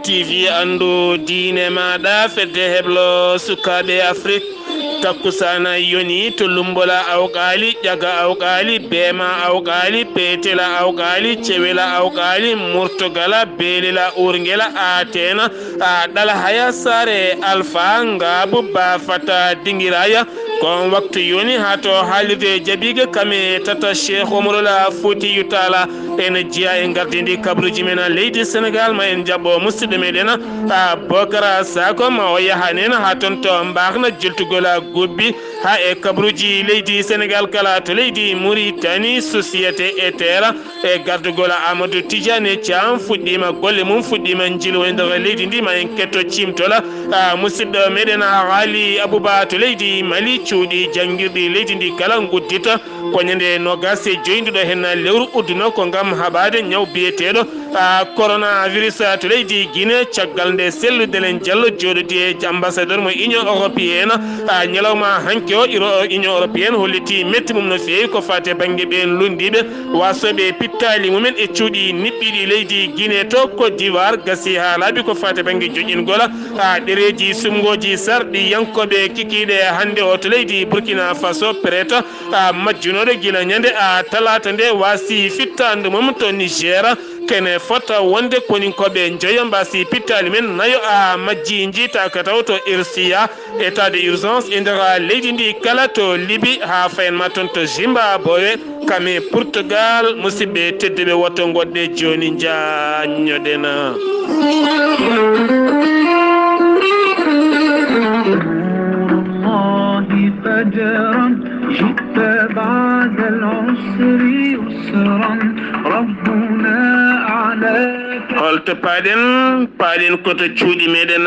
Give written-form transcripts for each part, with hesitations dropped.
TV andu diine maɗa fedde heblo sukaɓe Afrique takkusana yoni to lumbola awqali ƴaga awqali beema awqali peetela awqali cewela awqali murtogala beelila urgela atena a ɗala haya sare alpha ngabu ba fata dingiraya kon waktu yoni hato haalirde jaɓigue kame tata cheikh oumrola fouti yutala ene jiya e gardidi kabruji men leydi Sénégal ma en jaɓɓo musidɗo meɗen a Bocara Sako ma o yahanen ha toon to mbakna jultugola gubbi ha e kabruji leydi Sénégal kala to leydi Mauritanie société e terre e gardugola Amadou Tidiane Thiam fuɗɗima golle mum fuɗɗima jilo e nder leydi ndi ma en ketto cimtola musidɗo meɗen haali Abouba to leydi Mali cuuɗi jangguirɗi leydi ndi kala guddita koñande nogas e joyinduɗo hen lewru udduno ko gam haɓade ñaw biyeteɗo coronavirus to leydi Guinée caggal nde selludelen diallo joɗodi e ambassadeur mo union européenne ñalawma hanke o union européenne holliti metti mum no fewi ko fate banggue ɓen lundiɓe wasoɓe pittali mumen e cuuɗi niɓɓiɗi leydi Guinée to Côte d'Ivoire gasi ha laaɓi ko fate banggue joƴingola ɗereji sumgoji sarɗi yankoɓe kikiɗe hande o to leydi Burkina Faso preta majjunoɗo guila ñande talata nde wasi fittande mum to Niger kene fota wonde koninkoɓe joya mbasi pittali men nayo majji jiita ka taw to irsiya état de urgence e nder leydi ndi kala to Libi ha fayenma toon to Zimbabwe kame Portugal musidɓe tedduɓe wotto goɗɗe joni jañoɗena جئت بعد العسر يسرا ربنا أعلاك holto paɗen koto cuuɗi meɗen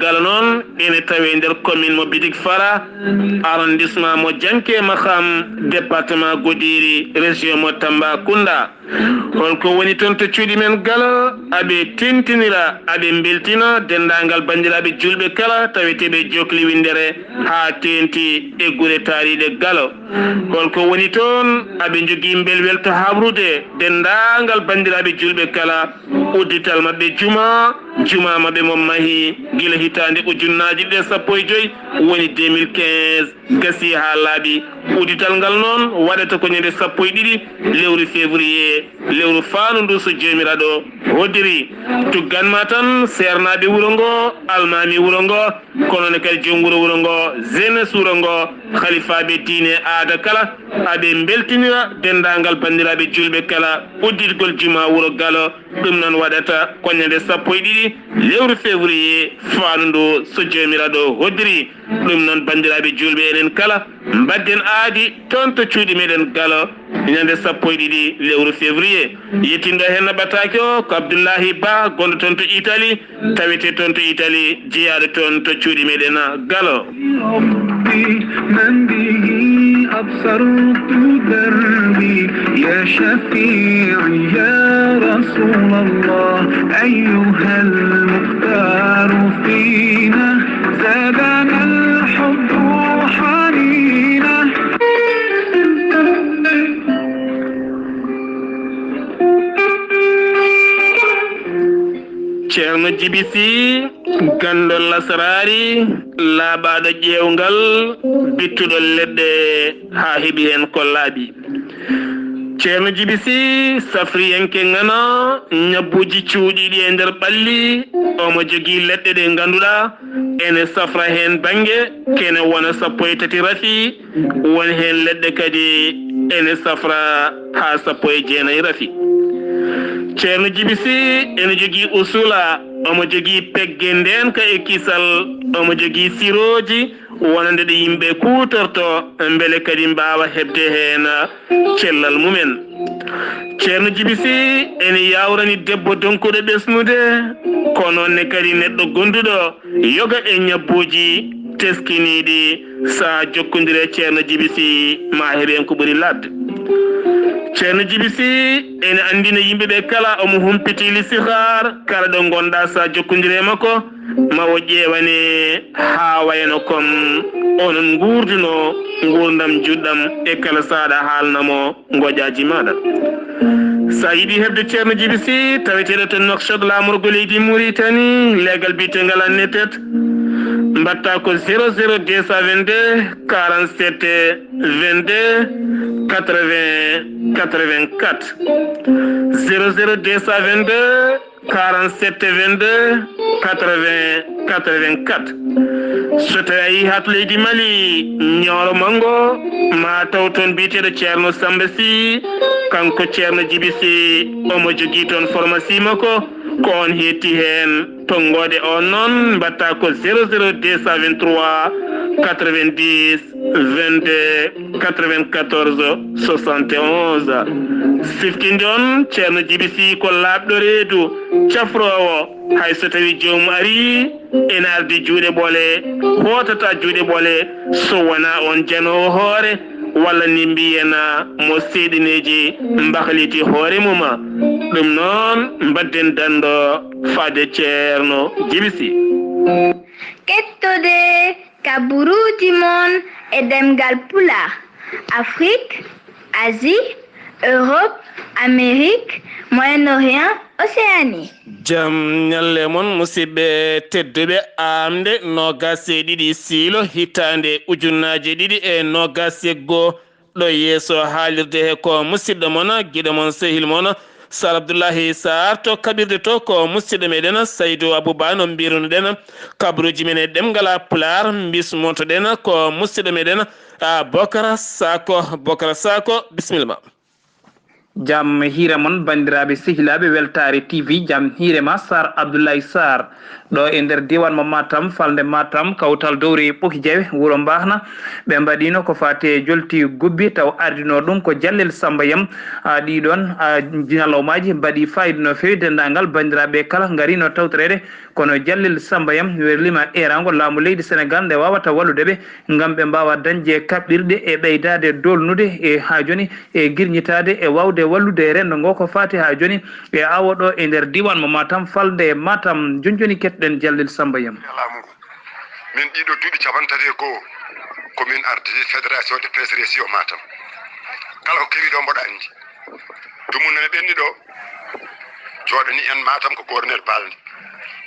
galo noon ene tawe nder commune mo Bidik Fara arrondissement mo Janké Maham département Goudiri région mo Tambacounda holko woni toon to cuuɗi men galo aɓe tintinira aɓe beltina dendagal bandiraɓe julɓe kala taweteɓe jokli windere ha tenti e guure taariɗe galo holko woni toon aɓe jogui belwel to habrude dendagal bandiraɓe julɓe kala uddital mabɓe juma mabɓe mo mahi guila hitande ujunnaji ɗiɗi sappo e joyyi woni 2015 gasi ha laaɓi uddital ngal noon waɗata ko ñande sappo e ɗiɗi lewru février lewru faandu ndu so jomiraɗo hoddiri tugganma tan sernaɓe wuuro ngo almami wuuro ngo kono ne kadi joom wuuro ngo jeunesse wuuro ngo khalifaɓe diine aada kala aɓe beltinira dendagal bandiraɓe julɓe kala udditgol juma wuuro galo ɗum noon waɗata ko ñande sappo e ɗiɗi lewru février faandu ndu so jomiraɗo hoddiri ɗum noon bandiraɓe julɓe enen kala mbadden aadi toon to cuuɗi meɗen galo ñande sappo e ɗiɗi lewru février yettindo hen naɓatake o ko Abdoullahi Ba gonɗo toon to Italie tawete toon to Italie jeeyaɗo toon to cuuɗi meɗen galo من به أبصرت دربي يا شفيعي يا رسول الله أيها المختار فينا زادنا الحب حنينا ceerno Djiby Sy gandol lasarari laaɓaɗo ƴewgal bittuɗo leɗɗe ha heeɓi hen ko laaɓi ceerno Djiby Sy safriyenke ngana ñabbuji cuuɗiɗi e nder ɓalli omo jogui leɗɗe ɗe ganduɗa ene safra hen banggue kene wona sappo e tati rafi woni hen leɗɗe kadi ene safra ha sappo e jeenayyi rafi ceerno Djiby Sy ene jogui usula omo jogui pegge nden ka e kisal omo jogui siroji wonande ɗe yimɓe kutorto beele kadi mbawa hebde hen cellal mumen ceerno Djiby Sy ene yawrani debbo donkuɗo ɓesnude kono ne kadi neɗɗo gonduɗo yoga e ñabbuji teskiniɗi sa jokkodire ceerno Djiby Sy ma heeɓen ko ɓuuri ladde ceerno Djiby Sy ene andina yimɓeɓe kala omo humpiti listihar kala ɗo gonɗa sa jokkodire makko ma o ƴewane ha wayno comme onon gurduno gurdam juɗɗam e kala saɗa haalnamo goƴaji maɗa sa yiɗi hebde ceerno Djiby Sy taweteɗo to Nouakchott lamorgo leydi Mauritanie legal bitegal annetet mbatta ko 00222 47 22 80 84 00222 47 22 80 84 so tawi a yi ha to leydi Mali ñooro mango ma taw toon biteɗo ceerno Samba Sy kanko ceerno Djiby Sy omo jogui toon pharmacie makko ko on hetti hen tonggode on noon mbatta ko 00223 90 22 94 71 siftinde on ceerno Djiby Sy ko labɗo reedu cafrowo hay so tawi jomum ari ene ardi juuɗe ɓoole hotata juuɗe ɓoole so wona on janowo hoore walla ni mbiyena mo seeɗineji mbahliti hoore muma ɗum noon mbadden dando faade ceerno Djiby Sy kettode kaburuji mon e demgal pulaar Afrique, Asie, Europe, Amérique, Moyen-Orient, Océanie. Jam nyalle mon musidɓe tedduɓe amde nogas e ɗiɗi siilo hitande ujunnaje ɗiɗi e nogas e goho ɗo yeeso haalirde he ko musidɗo mon guiɗo mon sehil mon Sar Abdoullahi Sarr to kaɓirde to ko musidɗo meɗen Saydou Abouba no mbirunoɗen kabaruji men e ɗemgala Pulaar bismotoɗen ko musidɗo meɗen Bocara Sako bisimilla. Jam hiire mon bandiraɓe sehilaɓe weltare TV jam hiire ma Sar Abdoulaye Sarr ɗo e nder diwan mo Matam falde Matam kawtal dowri ɓoki jeewe wuuro Mbahna ɓe mbaɗino ko fate jolti gubbi taw ardino ɗum ko Jallel Samba Yam ɗiɗon ñalawmaji mbaɗi fayida no fewi dendagal bandiraɓe kala garino tawtorede kono Jallel Samba Yam werlima erago laamu leydi Sénégal nde wawata walludeɓe gam ɓe mbawa dañde kaɓɗirɗe e ɓeydade dolnude e ha joni e guirñitade e wawde wallude e rendo ngo ko fati ha joni e awo ɗo e nder diwan mo Matam falde Matam joni ketɗen Jallel Samba Yam laamu ngu min ɗiɗo duuɓi capantati e goho komin arde fédération de presse région Matam kala ko kewi ɗo mboɗa andi dumum nene ɓenni ɗo jooɗani en Matam ko gouverneur balde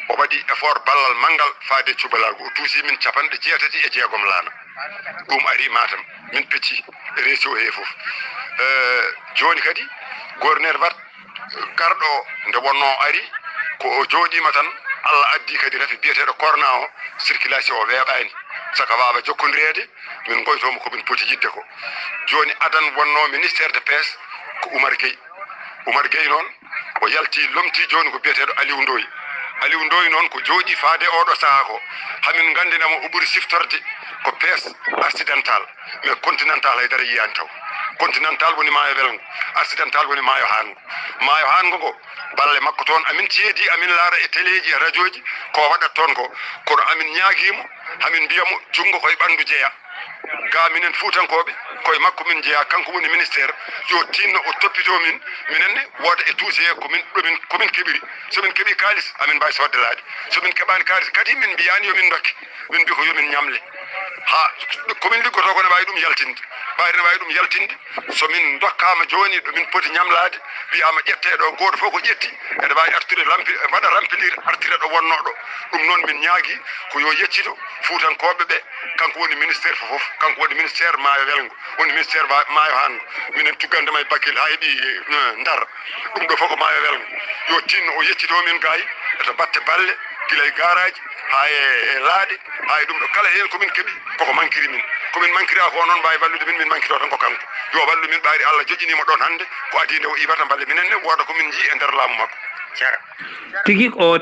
o waɗi effort ballal manggal faade cubalago o tuusi min 96 laana ɗum ari Matam min pecci région he foof joni kadi gouverneur wat garɗo nde wonno ari ko o jooɗima tan Allah addi kadi rafi biyeteɗo corona o circulation o weeɓani saka wawa jokkodirede min goytomo komin poti yidde ko joni adan wonno ministére de pêche ko Oumar Gueye noon o yalti lomti joni ko biyeteɗo Aliou Ndoye noon ko jooɗi faade oɗo saaha ko hamin gandinamo o ɓuuri siftorde ko pêche accidental mais continental haydara yiyani taw continental woni maayo welgo accidental woni maayo hango ngo balle makko toon amin ceedi amin laara e téléji e radio ji ko waɗat toon ko kono amin ñaaguimo hamin mbiyamo jungo koye ɓandu jeeya ga minen Fuutankoɓe koye makko min jeeya kanko woni ministére yo tinno o toppito minenne wooda e tuuse komin keɓiri somin keeɓi kalis amin mbawi soddelaade somin keɓani kalis kadi min mbiyani yomin dokke min mbi ko yomin ñamle ha komin liggoto ko ne wawi ɗum yaltinde ɓayri ne wawi ɗum yaltinde somin dokkama joni ɗomin poti ñamlade wiyama ƴetteɗo goto fof ko ƴetti ene wawi artude waɗa remplir artire ɗo wonnoɗo ɗum noon min ñaagui ko yo yeccito Fuutankoɓe ɓe kanko woni ministére fof kanko woni ministére maayo welgo woni ministére maayo hango minen tuggandema e Bakel ha heeɓi Ndar ɗum ɗo fof ko maayo welgo yo tinno o yeccito min gayi eto batte balle guila e garaji ha e laaɗe ha e ɗum ɗo kala hen komin keeɓi koko manquiri min komin manquiri a ko noon mbawi wallude min manquito tan ko kanko yo wallu min ɓaari Allah joƴinima ɗon hande ko adi nde o ibata balle minenne woda komin jii e nder laamu makko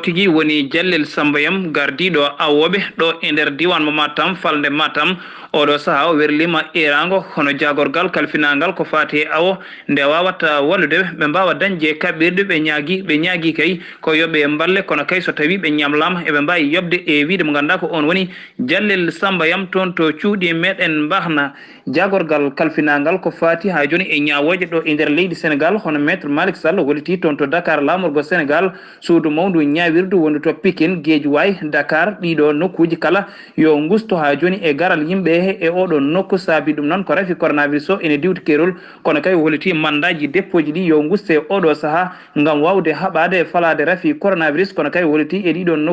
tigi woni Jallel Samba Yam gardiɗo awoɓe ɗo e nder diwan mo Matam falde Matam oɗo saaha o werlima erago hono jagorgal kalfinagal ko fati e awo nde wawata walludeɓe ɓe mbawa dañde kaɓɓirɗe ɓe ñaagui kay ko yoɓe balle kono kay so tawi ɓe ñamlama eɓe mbawi yobde e wiide mo ganduɗa ko on woni Jallel Samba Yam toon to cuuɗi meɗen Mbahna jagorgal kalfinagal ko fati ha joni e ñawoje ɗo e nder leydi Sénégal hono maître Malick Sall wolliti toon to Dakar lamorgo Sénégal Sénégal suudu mawdu ñawirdu wondu to Pikine Guédiawaye Dakar ɗiɗo nokkuji kala yo gusto ha joni e garal yimɓe e oɗo nokku saabi ɗum noon ko rafi coronavirus o ene diwti kerol kono kay holiti mandaji dépôt ji ɗi yo guste oɗo saaha ngam wawde haɓade e falade rafi coronavirus kono kay holiti e ɗiɗon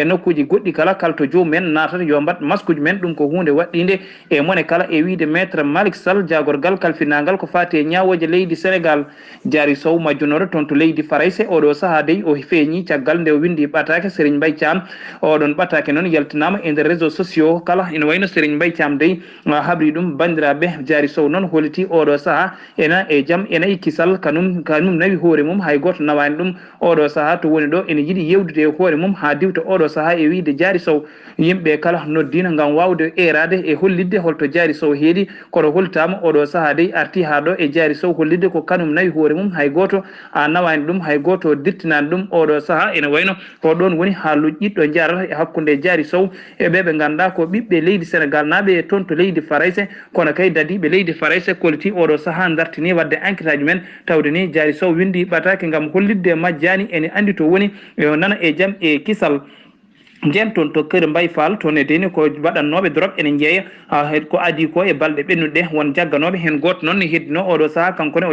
nokkuji goɗɗi kala kalto jomumen natata yo mbat masque uji men ɗum ko hunde waɗɗinde e mone kala e wiide maître Malick Sall jagorgal kalfinagal ko fati e ñawoje leydi Sénégal Diary Sow majjunoɗo toon to leydi Farayse oɗo saaha dey o feeñi caggal nde o windi ɓatake Serigne Mbaye Thiam oɗon ɓatake noon yaltinama e nder réseaux sociaux kala ina wayno Serigne Mbaye Thiam dey habri ɗum bandiraɓe Diary Sow noon holiti oɗo saaha ena e jaam enayi kisal kanum nawi hoore mum hay goto nawani ɗum oɗo saaha to woni ɗo ene yiiɗi yewdude e hoore mum ha diwta oɗo saaha e wiide Diary Sow yimɓe kala noddino ngam wawde erade e hollidde holto Diary Sow heedi kono hollitama oɗo saaha dey arti ha ɗo e Diary Sow hollidde ko kanum nawi hoore mum hay goto a nawani ɗum hay goto dirtinani ɗum oɗo saaha ene wayno ko ɗon woni ha lujƴiɗɗo jarata e hakkude Diary Sow e ɓe ganduɗa ko ɓiɓɓe leydi Sénégal naɓe toon to leydi Farayse kono kay dadiɓe leydi Farayse koliti oɗo saaha dartini wadde enquête aji men tawde ni Diary Sow windi ɓatake ngam hollidde majjani ene andi to woni e nana e jaam e kisal nden toon to Kër Mbaye Fall toon e deni ko waɗannoɓe drop ene jeeya ko adi ko e balɗe ɓennuɗe won jagganoɓe hen goto noon ne heddino oɗo saaha kankone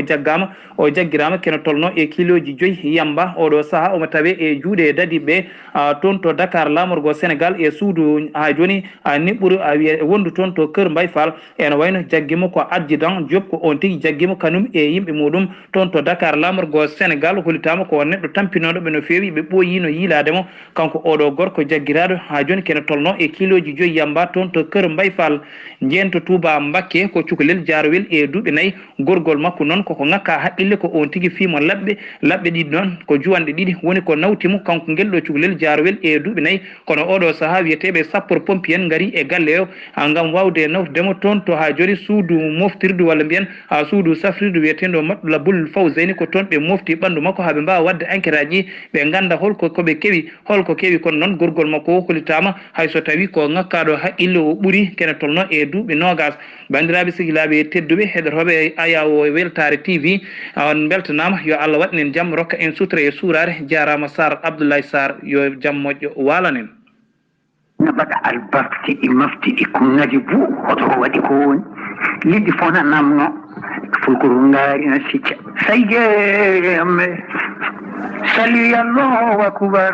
o jaggirama kene tolno e kiloji 5 yamba oɗo saaha omo tawe e juuɗe dadiɓe toon to Dakar lamorgo Sénégal e suudu ha joni niɓɓuru wondu toon to Kër Mbaye Fall ene wayno jagguimo ko adjudant Diop ko on tigui jagguimo kanum e yimɓe muɗum toon to Dakar lamorgo Sénégal hollitama ko neɗɗo tampinoɗoɓe no fewi ɓe ɓooyino yiilademo kanko oɗo gorko jaggiraɗo ha joni kene tolno e kiloji 5 yamba toon to Kër Mbaye Fall jento Touba Mbacké ko cukalel Jarowel e duuɓi 4 gorgol makko noon koko ngakka haqqille ko on tigui fimo labɓe ɗiɗi noon ko juwanɗe ɗiɗi woni ko nawtimo kanko ngel ɗo cukalel Jarowel e duuɓi 4 kono oɗo saaha wiyeteɓe sapeur pompier en gaari e galle o ngam wawde nawtudemo toon to ha joni suudu moftirdu walla mbiyen ha suudu safrirdu wiyetendo Matla Boul Fawzeyni ko toon ɓe mofti ɓandu makko haaɓe mbawa wadde enquête aji ɓe ganda holko kewi kono noon gorgol makko hollitama hayso tawi ko ngakkaɗo haqqille o ɓuuri kene tolno e duuɓi 20 bandiraɓe sihilaɓe tedduɓe heɗotoɓe ayawo weltare TV on beltanama yo Allah waɗinen jaam rokka en sutura e suurare jarama Sar Abdoulaye Sar yo jaam moƴƴo walanen no mbaɗa albarkti ɗi maftiɗi ko ngadi buu hoto waɗi ko woni liɗɗi fof na namno fulkoro ngaari no sicca saygeeme sali Allahu akbar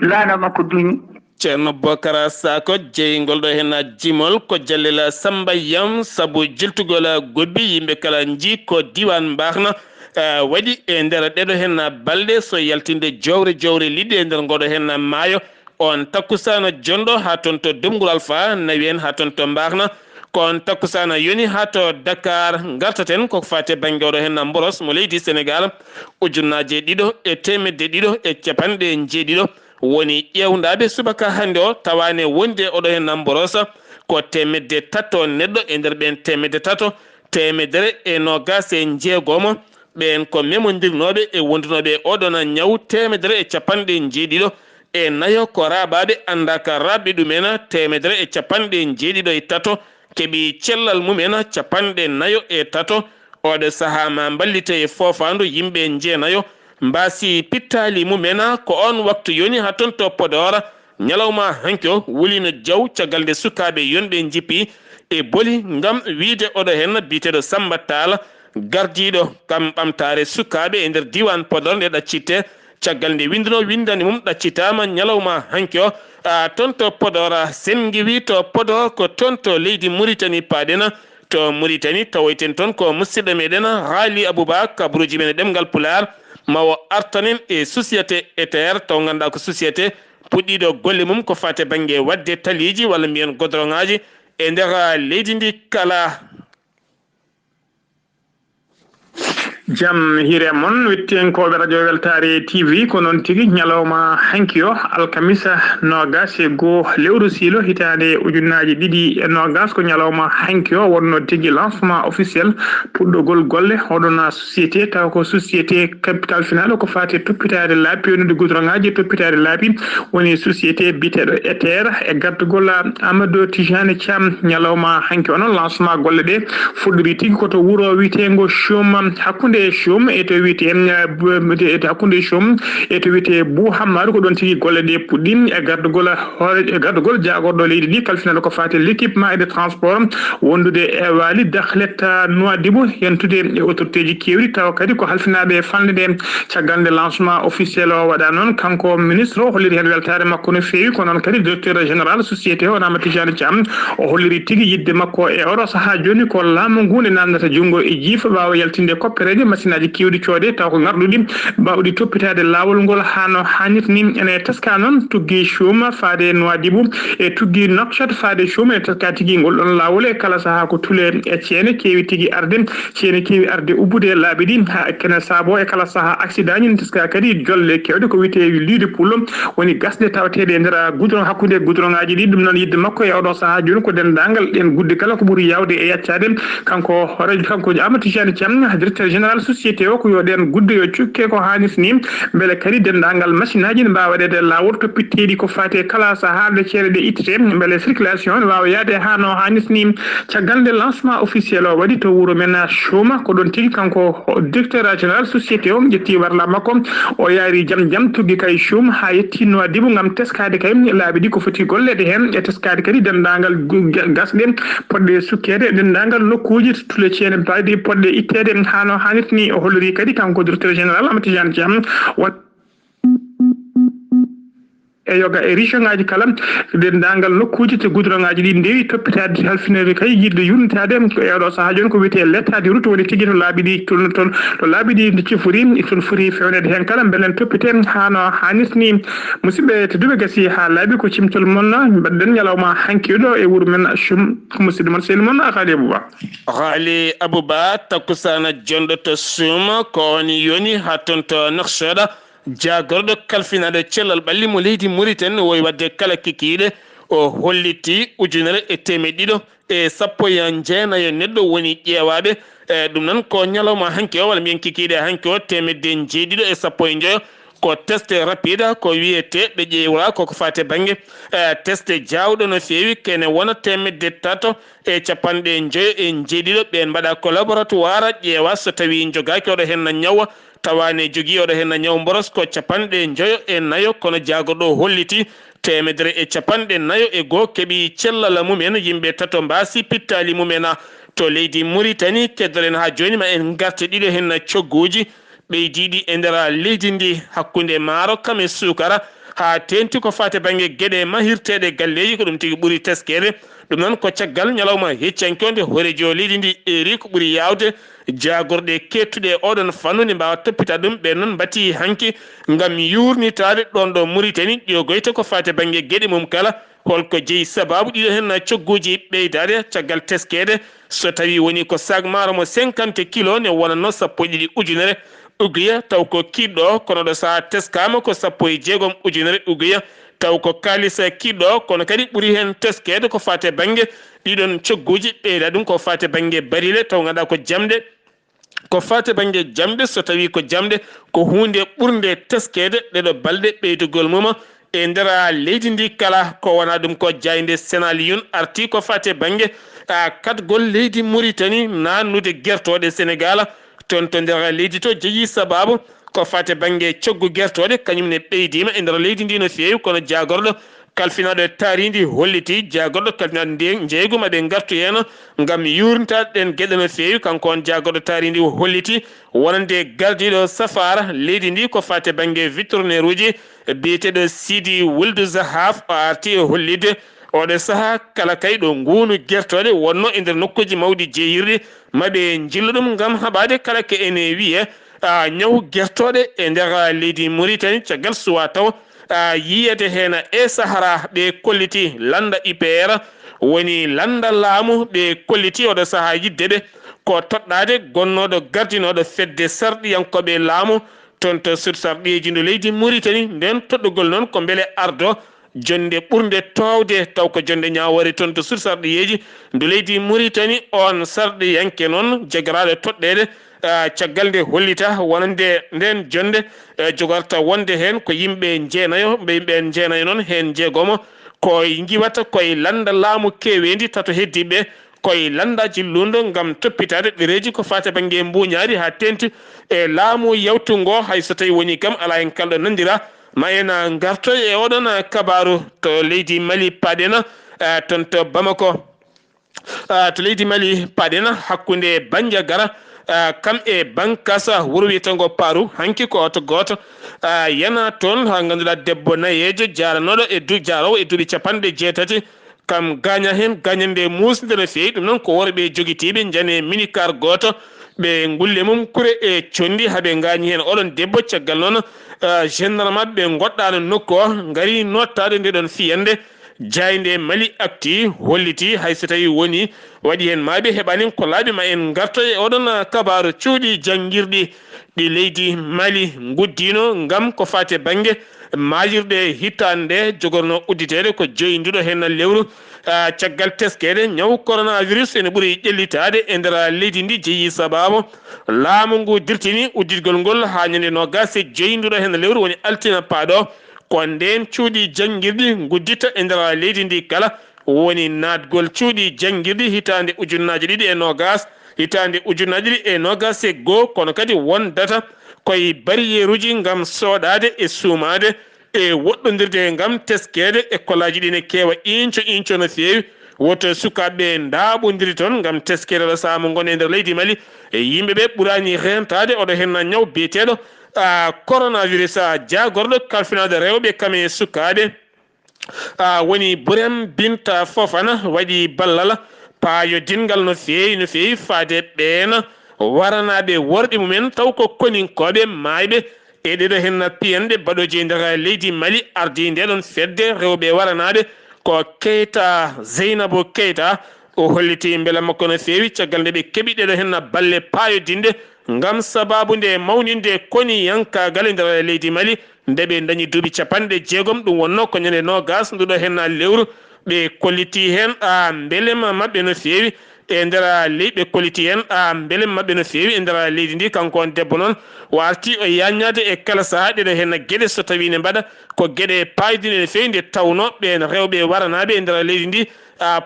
laana makko duñi ceerno Bocara Sako jeygol ɗo hen jimol ko Jallela Samba Yam saabu jiltugol gobbi yimɓe kala ji ko diwan mbahna waɗi e nder ɗeɗo hen balɗe so yaltinde jowre liɗɗi e nder ngoɗo hen maayo on takkusana jonɗo ha toon to Dumgol Alpha nawi en ha toon to mbahna ko on takkusana yoni ha to Dakar gartaten koko fate banggue oɗo hen Mboros mo leydi Sénégal ujunnaje 2 e temedde 2 e capanɗe jeeɗiɗo woni ƴewdaɓe subaka hande o tawane wonde oɗo hen Mboros ko temedde 3 neɗɗo e nder ɓen temedde 3 temedere e 26 ɓen ko memodirnoɓe e wondunoɓe oɗon ñaw temedere e capanɗe jeeɗiɗo e nayo ko raɓaɓe andaka rabɓe ɗumen temedere e capanɗe jeeɗiɗo e 3 keeɓi cellal mumen capanɗe 4 e 3 oɗo saaha ma ballite e fofandu yimɓe jeenayo mbasi pittali mumen ko on waktu yoni ha toon to Podor ñalawma hanki o wulino jaw caggal nde sukaɓe yonɓe jippi e boli ngam wiide oɗo hen biteɗo Samba Tall gardiɗo kam ɓamtare sukaɓe e nder diwan Podor nde ɗaccitte caggal nde windani mum ɗaccitama ñalawma hanki o toon to Podor sengi wi to Podor ko toon to leydi Mauritanie paɗena to Mauritanie tawoyten toon ko musidɗo meɗen Haali Aboubak kabruji men e ɗemgal Pulaar mawo artanen e société ETR taw ganduɗa ko société puɗɗiɗo golle mum ko fate banggue wadde taliji walla mbiyen goudron ngaji e nder leydi ndi kala jam hiire moon wettenkoɓe radio weltare TV ko noon tigui ñalawma hanki o alkamisa 21 lewru siilo hitande ujunnaji 2 ko ñalawma hanki o wonno tigui lancement officiel puɗɗogol golle oɗon société taw ko société capital final ko fati toppitade laabi yonnude goudron ngaji toppitade laabi woni société biteɗo ETR e gardugol Amadou Tijani Thiam ñalawma hanki o noon lancement golle ɗe fuɗɗori tigui koto wuuro witego Chum hakkude hakkunde Chum e to wiyete to hakkunde Chum e to wiyete Bou Hammadou ko ɗon tigi golle ɗe puɗɗi e gardugol jagorɗo leydi ndi kalfinal ko fate l'équipement et de transport wondude e waali Dakhlet Nouadhibou yentude e autorité ji kewɗi taw kadi ko halfinaɓe falde nde caggal nde lancement officiel o waɗa noon kanko ministre o holliri hen weltare makko no feewi ko noon kadi directeur général société o Nama Tijani Thiam o holliri tigui yidde makko e oɗo saaha joni ko laamu ngu nde namdata junggo e jiifa wawa yaltinde koppereje machine aji kewɗi coode taw ko garɗuɗi mbawɗi toppitade lawol ngol hano hannit ni ene teska noon tuggi Chum faade Nouadhibou e tuggi Nouakchott faade Chum e teska tigui ngol ɗon lawol e kala saaha ko tule e ceene kewi tigui arde ceene kewi arde ubbude laabi ɗi ha kene saabo e kala saaha accident ñi teska kadi jolle kewɗe ko wiyete liide pullo woni gasde tawateɗe e nder goudron hakkude goudron ngaji ɗi ɗum noon yidde makko e oɗo saaha joni ko dendagal ɗen gudde kala ko ɓuuri yawde e yeccade kanko Amadou Tijani Thiam directeur général société o ko yo ɗen gudde yo cukke ko hannit ni beele kadi dendagal machine aji ne mbawa waɗede lawol toppitteɗi ko fate kala saaha nde ceere ɗe ittete beele circulation ne wawa yaade hano hannit ni caggal nde lancement officiel o waɗi to wuuro men Chum ko ɗon tigui kanko directeur général société o ƴetti warla makko o yaari jaam tuggi kay Chum ha yetti Nouadhibou gam teskade kay laabi ɗi ko foti gollede hen e teskade kadi dendagal gasɗe poɗɗe sukkede dendagal nokkuji tule ceene mbaydi poɗɗe ittede hano hannit ni o holliri kadi kanko directeur général Amadou Tijani Thiam e yoga e région ngaji kala dendagal nokkuji te goudron ngaji ɗi ndewi toppitade halfinede kay yidde yuntade e oɗo saaha joni ko wiyete lettade route woni tigui to laabi ɗi to laabi ɗi cifori toon foti fewnede hen kala beelen toppite hano hannit ni musidɓe tedduɓe gasi ha laaɓi ko cimtol moon mbaɗɗen ñalawma hankiɗo e wuuro men Chum ko musidɗo moon sehli moon Haali Abouba takkusana jonɗo to Chum ko woni yoni ha toon to Nouakchott jagorɗo kalfinade cellal ɓalli mo leydi Mauritanie woyi wadde kala kikiɗe o holliti 1,119 neɗɗo woni ƴeewaɓe ɗum noon ko ñalawma hanki o walla mbiyen kikiɗe hanki o 1,719 ko test rapide ko wiyete ɓe ƴeewa koko fate banggue test jawɗo no fewi kene wona 350 ɓen mbaɗa collaboratoire ƴeewa so tawi jogaki oɗo hen ñawa tawane jogui oɗo hen ñaw boros ko 50 kono jagorɗo holliti 150 keeɓi cellal mumen yimɓe tato mbasi pittali mumen to leydi Mauritanie keddoren ha joni ma en garte ɗiɗo hen cogguji ɓeydiɗi e nder leydi ndi hakkude maaro kam e sukara ha tenti ko fate banggue gueɗe mahirteɗe galleji ko ɗum tigui ɓuuri teskede ɗum noon ko caggal ñalawma heccankonde horejo leydi ndi eri ko ɓuuri yawde jagorɗe kettuɗe oɗon fannude mbawa toppita ɗum ɓe noon mbatti hanki gam yurnitade ɗon ɗo Mauritanie ƴogoyte ko fate banggue gueɗe mum kala holko jeeyi sababu ɗiɗo hen cogguji ɓeydade caggal teskede so tawi woni ko sac maaro mo 50 kilo ne wonanno 1,2 uguya taw ko kiɗɗo kono ɗo sa teskama ko 1,6 uguya taw ko kalisa kiɗɗo kono kadi ɓuuri hen teskede ko fate banggue ɗiɗon cogguji ɓeyda ɗum ko fate banggue barile taw ganduɗa ko jamɗe ko fate banggue jamɗe so tawi ko jamɗe ko hunde ɓurde teskede ɗeɗo balɗe ɓeydugol mum e nder leydi ndi kala ko wona ɗum ko jayde Sénaliyun arti ko fate banggue katgol leydi Mauritanie nannude guertoɗe Sénégal toon to nder leydi to jeeyi sababu ko fate banggue coggu guertoɗe kañumne ɓeydima e nder leydi ndi no fewi kono jagorɗo kalfinaɗo taaridi holliti jagorɗo kalfinaɗo jeeyguma ɗe gartu hen gam yurnitade ɗen gueɗe no fewi kanko on jagorɗo taaridi holliti wonande gardiɗo safara leydi ndi ko fate banggue vétérinaire uji biyeteɗo Sidi Wuld Zahaf o arti e hollide oɗo saaha kala kay ɗo ngunu guertoɗe wonno e nder nokkuji mawɗi jeeyirɗi maɓe jilla ɗum gam haɓade kala ke ene wiye ñaw guertoɗe e nder leydi Mauritanie caggal suwa taw yiyete hen e Sahara ɓe kolliti landa IPR woni landa laamu ɓe kolliti oɗo saaha yiddeɓe ko toɗɗade gonnoɗo gardinoɗo fedde sarɗiyankoɓe laamu toon to sur sarɗiyeji ndo leydi Mauritanie nden toɗɗugol noon ko beele ardo jonde ɓurde towde taw ko jonde ñawore toon to sur sarɗiyeji ndo leydi Mauritanie on sarɗiyanke noon jagaraɗo toɗɗede caggal nde hollita wonande nden jonde jogorta wonde hen ko yimɓe jeenayo yimɓe jeenayo noon hen jeegomo ko jiwata koye landa laamu kewendi tato heddiɓe koye landaji lundo ngam toppitade ɗereji ko fata banggue mbuñaari ha tenti e laamu yawtungo hay so tawi woni kam ala en kalɗo nandira ma en garto e oɗon kabaru to leydi Mali paɗena ton to Bamako to leydi Mali paɗena hakkude Bandiagara kam e bankasa wuro wiyetengo Paru hanki ko to goto yana toon ha ganduɗa debbo nayejo jaranoɗo e jarowo e duuɓi 80 kam gaña hen gañande musde no fewi ɗum noon ko worɓe joguitiɓe jane minicar goto ɓe gulle mum kure e condi haaɓe gañi hen oɗon debbo caggal noon gendarme ɓe goɗɗano nokku o gaari nottade nde ɗon fiyande jayde Mali Actu holliti hay so tawi woni waɗi hen maaɓe heɓani ko laaɓi ma en garto e oɗon kabaru cuuɗi janguirɗi ɗi leydi Mali guddino ngam ko fate banggue majirɗe hittande jogorno udditede ko joyindiɗo hen lewru caggal teskede ñaw coronavirus ene ɓuuri ƴellitade e nder leydi ndi jeeyi sababu laamu ngu dirtini udditgol ngol ha ñande nogas e joyindiɗo hen lewru woni altina paaɗo ko nden cuuɗi janguirɗi guddita e nder leydi ndi kala woni natgol cuuɗi janguirɗi hitande ujunnaje ɗiɗi e nogas hitande ujunnaje ɗiɗi e nogas e goho kono kadi wondata koye barriére uji ngam soɗade e suumade e woɗɗodirde ngam teskede école ɗi ne keewa inco no fewi woto sukaɓe daaɓodiri toon ngam teskede ɗo saama gon e nder leydi Mali e yimɓeɓe ɓurani rentade oɗo hen ñaw biyeteɗo coronavirus jagorɗo kalfinade rewɓe kam e sukaɓe woni Bourem Binta Fofana waɗi ballal paayo dingal no fewi faade ɓeena waranaɓe worɓe mumen taw ko koninkoɓe mayɓe e ɗeɗo hen piyanɗe baɗoji nder leydi Mali ardi ndeɗon fedde rewɓe waranaɓe ko Keita Zeynabou Keita o holliti beela makko no fewi caggal nde ɓe keeɓi ɗeɗo hen balle payodinde ngam sababu nde mawninde koni yankagal e nder leydi Mali nde ɓe dañi duuɓi 60 ɗum wonno ko ñande nogas nduɗo hen lewru ɓe kolliti hen beelema mabɓe no fewi e nder leyɓe kolliti hen beelema mabɓe no fewi e nder leydi ndi kanko on debbo noon warti o yañade e kala saaha ɗeɗo hen gueɗe so tawi ne mbaɗa ko gueɗe payidine no fewi nde tawno ɓe rewɓe waranaɓe e nder leydi ndi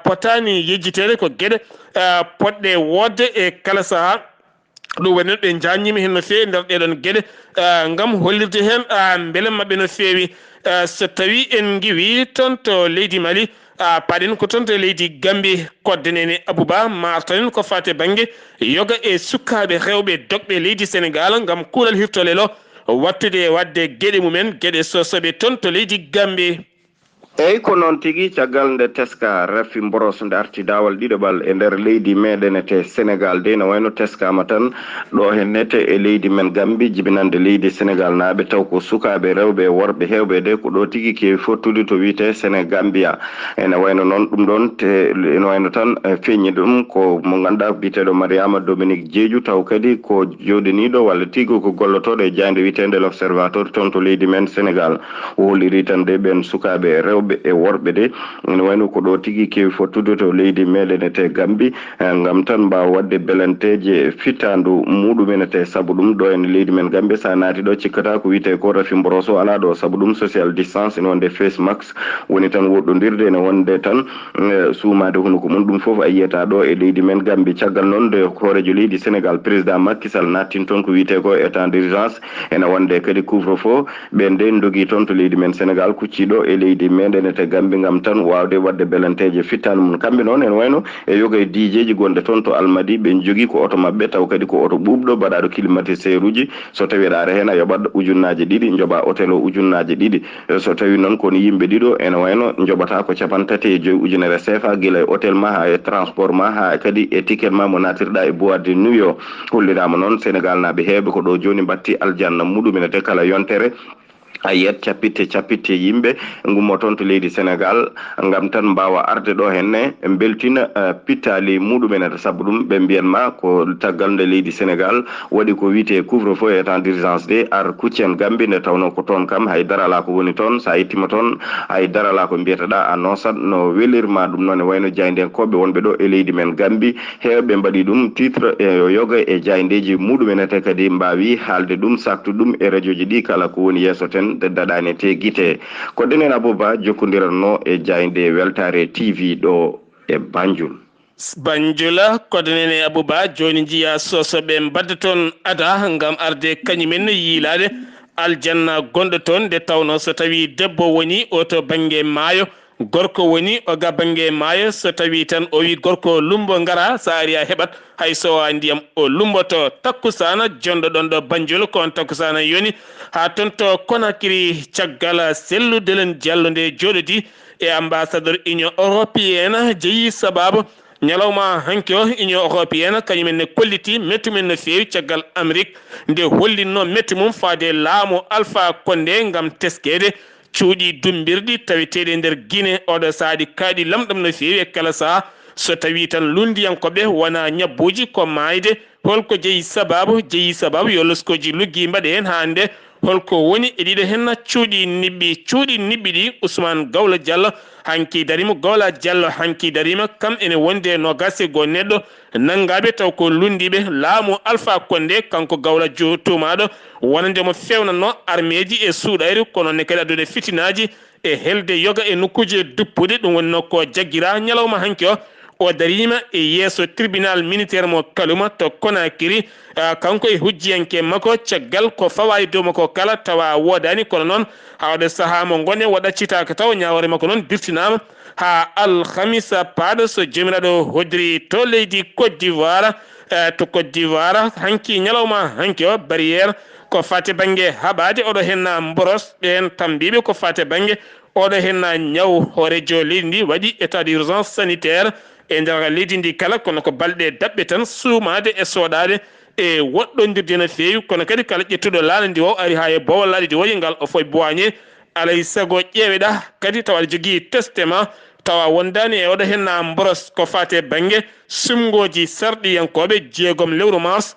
potani yejjitede ko gueɗe poɗɗe wodde e kala saaha ɗum woni ɓe jaññima hen no fewi nder ɗeɗon gueɗe ngam hollirde hen beele mabɓe no fewi so tawi en giwi toon to leydi Mali paɗen ko toon to leydi Gambie koddanene Abouba martanen ko fate banggue yoga e sukaɓe rewɓe dogɓe leydi Sénégal ngam kuulal hirtolel o wattude wadde gueɗe mumen gueɗe sosoɓe toon to leydi Gambie. eyyi ko noon tigui caggal nde teska refi mboros nde arti dawal ɗiɗoɓal e nder leydi meɗen ete Sénégal de no wayno teskama tan ɗo hennete e leydi men Gambie jibinande leydi Sénégal naaɓe taw ko sukaɓe rewɓe worɓe hewɓe de ko ɗo tigui kewi fottude to wiyete Sénégambia ene wayno noon ɗum ɗon ene wayno tan feññi ɗum ko mo ganduɗa biteɗo Mariama Dominique Diédhiou taw kadi ko joɗaniɗo walla tigui ko gollotoɗo e jayde witende l'Observateur toon to leydi men Sénégal o holliri tan de ɓen sukaɓe rewɓe e worɓe de ene wayno ko ɗo tigui kewi fottude to leydi meɗen ete Gambie ngam tan mbawa wadde belanteje fittandu muɗumen ete saabu ɗum ɗo ene leydi men Gambie sa naati ɗo cikkata ko wiyete ko rafi mboroso ala ɗo saabu ɗum social distance ene wonde face mask woni tan woɗɗodirde ene wonde tan suumade hunuko mum ɗum foof a yiyata ɗo e leydi men Gambie caggal noon de horejo leydi Sénégal président Macky Sall nattin toon ko wiyete ko état d'urgence ene wonde kadi couvre feu ɓen de dogui toon to leydi men Sénégal kucciɗo e leydi meɗen ete Gambie ngam tan wawde wadde belanteje fittanu mum kamɓe noon ene wayno e yoga e dijeji gonɗe toon to Almadi ɓe jogui ko oto mabɓe taw kadi ko oto ɓuuɓɗo mbaɗaɗo climatiseur uji so tawi aɗa ara hen a yoɓat ujunnaje ɗiɗi joɓa hôtel o ujunnaje ɗiɗi so tawi noon kono yimɓe ɗiɗo ene wayno joɓata ko 35 ujunere CFA guila e hôtel ma ha e transport ma ha kadi e ticket ma mo natirɗa e boîte de nuit o hollirama noon Sénégal naɓe heɓe ko ɗo joni batti aljanna muɗumen ete kala yontere a yiyat capitte yimɓe gummo toon to leydi Sénégal ngam tan mbawa arde ɗo henne beltina pittali muɗumen ete saabu ɗum ɓe mbiyanma ko taggal nde leydi Sénégal waɗi ko wiyete couvre feu e temps d'urgence de ar kuccen Gambie nde tawno ko toon kam haydara ala ko woni toon sa yettima toon haydara ala ko mbiyataɗa a nosat no welirma ɗum noon e wayno jayndenkoɓe wonɓe ɗo e leydi men Gambie hewɓe mbaɗi ɗum titre e yoga e jayndeji muɗumen ete kadi mbawi haalde ɗum saktu ɗum e radio ji ɗi kala ko woni yesso ten daɗani te guite ko ɗenen Abouba jokkodiranno e jayde Weltare TV ɗo e Banjul. Banjula kodnene Abouba joni jiya sosoɓe mbadda toon ada ngam arde kañumen yiilade aljanna gonɗo toon nde tawno so tawi debbo woni o to banggue maayo gorko woni o ga banggue maayo so tawi tan o wi gorko lumbo ngara sa ari a heɓat hay sowa ndiyam o lumboto takkusana jonɗo ɗon ɗo Banjul ko on takkusana yoni ha toon to Conakry caggal selludelen diallo nde joɗodi e ambassadeur union européenne jeeyi sababu ñalawma hanki o union européenne kañumen ne kolliti metti men no feewi caggal Amérique nde hollinno metti mum faade laamu Alpha Condé ngam teskede cuuɗi dumbirɗi taweteɗe nder Guinée oɗo saadi kaaɗi lamɗam no feewi e kala saha so tawi tan lundiyankoɓe wona ñabbuji ko mayde holko jeeyi sababu yo loskoji luggi mbaɗe hen hande holko woni e ɗiɗo hen cuuɗi nibɓi ɗi Ousmane Gawlo Diallo hanki darima Gawla Diallo hanki darima kam ene wonde no gase go neɗɗo nangaɓe taw ko lundiɓe laamu Alpha Condé kanko Gawla tumaɗo wonande mo fewnanno armeji e suuɗayri kono ne kadi addude fitinaji e helde yoga e nokkuji duppude ɗum woni nokko jagguira ñalawma hanki o darima e yeeso tribunal militaire mo Kaluma to Conakry kanko e hujjiyanke makko caggal ko fawa e dow makko kala tawa wodani kono noon hawde saaha mo gone waɗaccitaka taw ñawore makko noon dirtinama ha alhamisa paaɗo so jomiraɗo hodiri to leydi Côte d'Ivoire hanki ñalawma hanki o barriére ko fate banggue haɓade oɗo henna mboros ɓen tambiɓe ko fate banggue oɗo henna ñaw hoorejo leydi ndi waɗi état d'urgence sanitaire e nder leydi ndi kala kono ko balɗe daɓɓe tan suumade e soɗade e woɗɗodirde no feewi kono kadi kala ƴettuɗo laaɗa ndi o ari ha e bowal laaɗi ndi woyi ngal o foye boigné alay saago ƴeeweɗa kadi tawa aɗa jogui testament tawa wondani e oɗo henna mboros ko fate banggue sumgoji sarɗiyankoɓe 6 lewru mars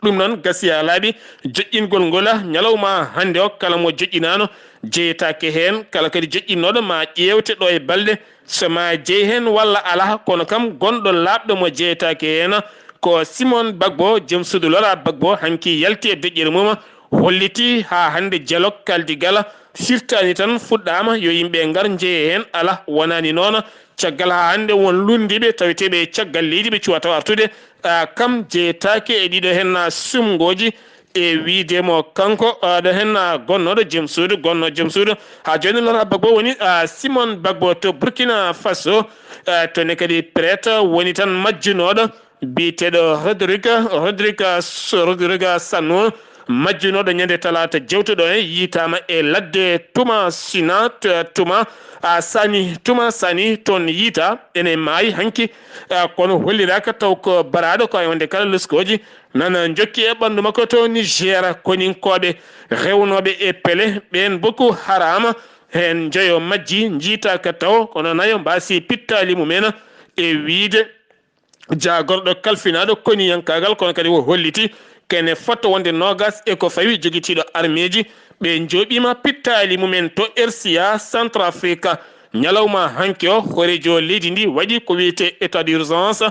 ɗum noon gasi ha laaɓi joƴƴingol ngola ñalawma hande o kala mo joƴƴinano jeyetake hen kala kadi joƴƴinnoɗo ma ƴewte ɗo e balɗe soma jeeyi hen walla ala kono kam gonɗo labɗo mo jeyetake hen ko Simon Bagbo joom suudu Laurent Gbagbo hanki yalti e deƴƴere mum holliti ha hande dialogue kaldigala firtani tan fuɗɗama yo yimɓe ngar jeeye hen ala wonani noon caggal ha hande won lundiɓe taweteɓe caggal leydi ɓe cuwa taw artude kam jeyetake e ɗiɗo hen sumgoji e wiidemo kanko ɗo hen gonnoɗo joom suudu ha joni Laurent Gbagbo woni Simon Bagbo to Burkina Faso to ne kadi prêtre woni tan majjunoɗo biteɗo Rodrigue Sano majjunoɗo ñande talata jewtuɗo e yitama e ladde Tuma Sani toon yiita ene maayi hanki kono holliraka taw ko baraɗo ko wonde kala luskoji nana jokki e ɓandu makko to Niger koninkoɓe rewnoɓe e Pele ɓen Boko Haram hen joyo majji jiitaka taw kono nayo mbasi pittali mumen e wiide jagorɗo kalfinaɗo koniyankagal kono kadi o holliti kene fotto wonde nogas e ko fawi joguitiɗo armeji ɓe jooɓima pittali mumen to RCA Centrafrique ñalawma hanki o horejo leydi ndi waɗi ko wiyete état d'urgence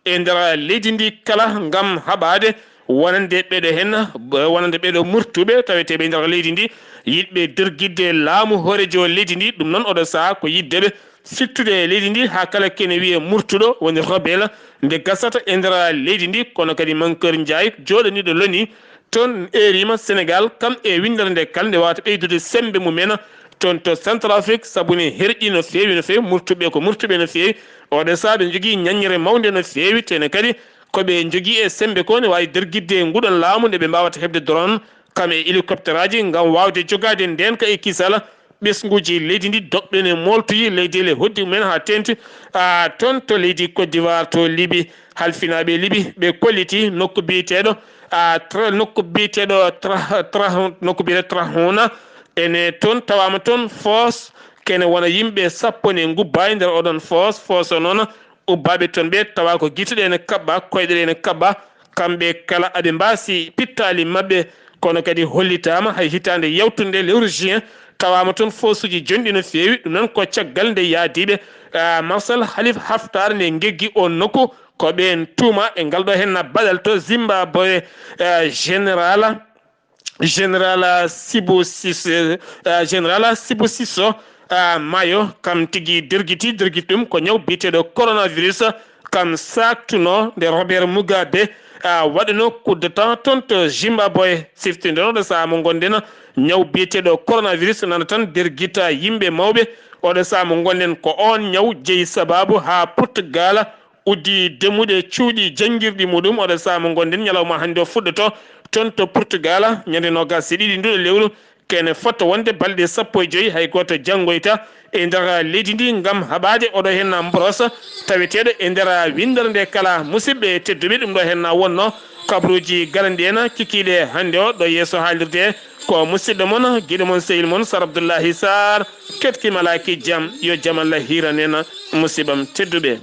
e nder leydi ndi kala ngam haɓade wonande ɓeɗo murtuɓe taweteɓe nder leydi ndi yiɗɓe dirguidde laamu horejo leydi ndi ɗum noon oɗo saaha ko yiddeɓe sittude leydi ndi ha kala kene wiye murtuɗo woni rebelle nde gasata e nder leydi ndi kono kadi Mankeur Ndiaye joɗaniɗo loni toon erima Sénégal kam e windere nde kala nde wawata ɓeydude sembe mumen toon to Centrafrique saabu ne herƴi no fewi murtuɓe ko murtuɓe no fewi oɗo saaha ɓe jogui ñañere mawde no fewi tene kadi koɓe jogui e sembe ko ne wawi derguidde nguɗon laamu nde ɓe mbawata hebde drone kam e hélicoptère aji ngam wawde jogade nden ka e kisala ɓesguji leydi ndi doɓɓene moltoyi leydele hoddi mumen ha tenti toon to leydi Côte d'Ivoire to Libye halfinaɓe Libye ɓe kolliti nokku biyeteɗo Trahona ene toon tawama toon foos kene wona yimɓe sappo ne gubba e nder oɗon foos o noon ubbaɓe toon ɓe tawa ko guiteɗe ene kabɓa koyɗeɗe ene kabɓa kamɓe kala aɓe mbasi pittali mabɓe kono kadi hollitama hay hitande yawtunde lewru juin tawama toon fosuji jonɗi no fewi ɗum noon ko caggal nde yaadiɓe Marshal Khalif Haftar nde geggi o nokku ko ɓen tuuma e ngal ɗo hen baɗal to Zimbabwe général Sibu Sisso mayo kam tigi dirgitum ko ñaw biteɗo coronavirus kam saktuno nde Robert Mugabe waɗano coup de temps toon to Zimbabwe siftindenoɗo saha mo gonɗen ñaw biyeteɗo coronavirus nana tan dirguita yimɓe mawɓe oɗo saha mo gonɗen ko on ñaw jeeyi sababu ha Portugal uddi demuɗe cuuɗi jangguirɗi muɗum oɗo saha mo gonɗen ñalawma hande o fuɗɗoto toon to Portugal ñande nogas e ɗiɗi nduɗo lewru kene fotta wonde balɗe 15 hay goto janggoyta e nder leydi ndi gam haɓade oɗo henna mbrosa taweteɗo e nder windere nde kala musidɓe tedduɓe ɗum ɗo henna wonno kabruji garandi en kikiɗe hande o ɗo yeeso haalirde ko musidɗo moon guiɗo moon sehil moon Sar Abdoullahi Sarr ketkimalaki jaam yo jaam Allah hiranen musibam tedduɓe.